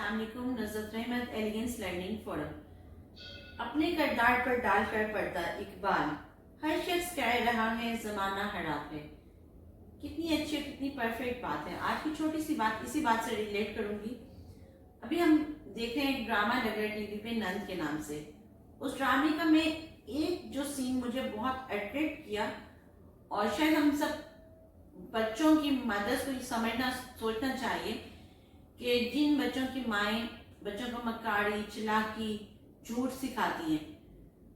السلام علیکم. نظرت Ahmad elegance learning forum. اپنے کردار پر ڈال کر پڑتا اقبال، ہر شخص کہہ رہا ہے زمانہ خراب ہے. کتنی اچھی اور کتنی پرفیکٹ بات ہے. آج کی چھوٹی سی بات اسی بات سے ریلیٹ کروں گی. ابھی ہم دیکھ رہے ہیں ایک ڈرامہ لگ رہا ہے ٹی وی پہ نند کے نام سے. اس ڈرامے کا میں ایک جو سین مجھے بہت اٹریکٹ کیا، اور شاید ہم سب بچوں کی مدرس کو یہ سمجھنا سوچنا چاہیے کہ جن بچوں کی مائیں بچوں کو مکاڑی، چلاکی، جھوٹ سکھاتی ہیں،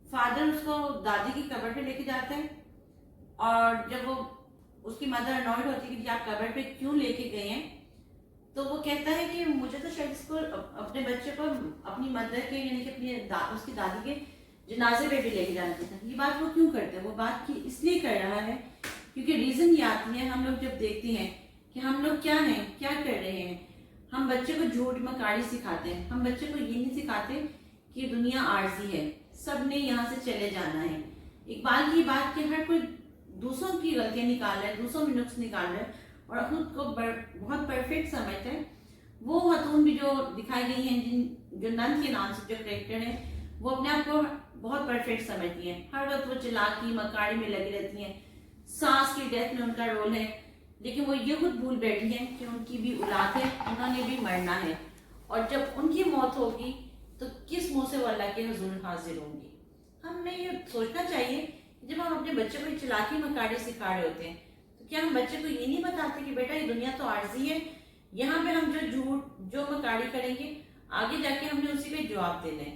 فادر اس کو دادی کی قبر پہ لے کے جاتا ہے، اور جب وہ اس کی مدر انوائڈ ہوتی ہے کہ آپ قبر پہ کیوں لے کے گئے ہیں، تو وہ کہتا ہے کہ مجھے تو شاید اس کو اپنے بچے کو اپنی مدر کے یعنی کہ اپنی اس کی دادی کے جنازے پہ بھی لے کے جانا چاہتا ہے. یہ بات وہ کیوں کرتے ہیں؟ وہ بات کی اس لیے کر رہا ہے کیونکہ ریزن یہ آتی ہے. ہم لوگ جب دیکھتے ہیں کہ ہم لوگ کیا ہیں، کیا کر رہے ہیں، ہم بچے کو جھوٹ مکاڑی سکھاتے ہیں. ہم بچے کو یہ نہیں سکھاتے کہ دنیا عارضی ہے، سب نے یہاں سے چلے جانا ہے. اقبال کی بات کہ ہر کوئی دوسروں کی غلطیاں نکال رہا ہے، دوسروں میں نقص نکال رہا ہے اور خود کو بہت پرفیکٹ سمجھتا ہے. وہ خاتون بھی جو دکھائی گئی ہیں، جو نند کے نام سے جو کریکٹر ہیں، وہ اپنے آپ کو بہت پرفیکٹ سمجھتی ہیں. ہر وقت وہ چلاکی مکاڑی میں لگی رہتی ہیں. ساس کی ڈیتھ میں ان کا رول ہے، لیکن وہ یہ خود بھول بیٹھی ہیں کہ ان کی بھی اولاد ہے، انہوں نے بھی مرنا ہے، اور جب ان کی موت ہوگی تو کس منہ سے وہ اللہ کے حضور حاضر ہوں گی. ہمیں یہ سوچنا چاہیے کہ جب ہم اپنے بچے کو چلاکی مکاڑی سکھا رہے ہوتے ہیں تو کیا ہم بچے کو یہ نہیں بتاتے کہ بیٹا یہ دنیا تو عارضی ہے، یہاں پہ ہم جو جھوٹ جو مکاڑی کریں گے آگے جا کے ہم نے اسی پہ جواب دینا ہے.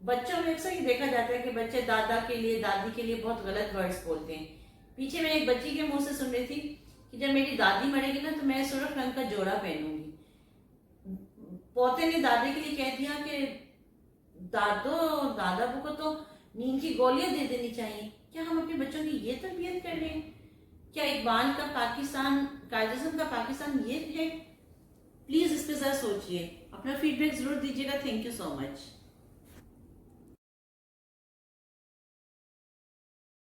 بچوں میں اکثر یہ دیکھا جاتا ہے کہ بچے دادا کے لیے دادی کے لیے بہت غلط ورڈز بولتے ہیں. پیچھے میں ایک بچی کے منہ سے سن رہی تھی کہ جب میری دادی مرے گی نا تو میں سرخ رنگ کا جوڑا پہنوں گی. پوتے نے دادی کے لیے کہہ دیا کہ دادا کو تو نیند کی گولیاں دے دینی چاہیے. کیا ہم اپنے بچوں کی یہ تربیت کر رہے ہیں؟ کیا اقبال کا پاکستان، قائد اعظم کا پاکستان یہ ہے؟ پلیز اس پہ ذرا سوچئے. اپنا فیڈ بیک ضرور دیجیے گا. Thank you so much.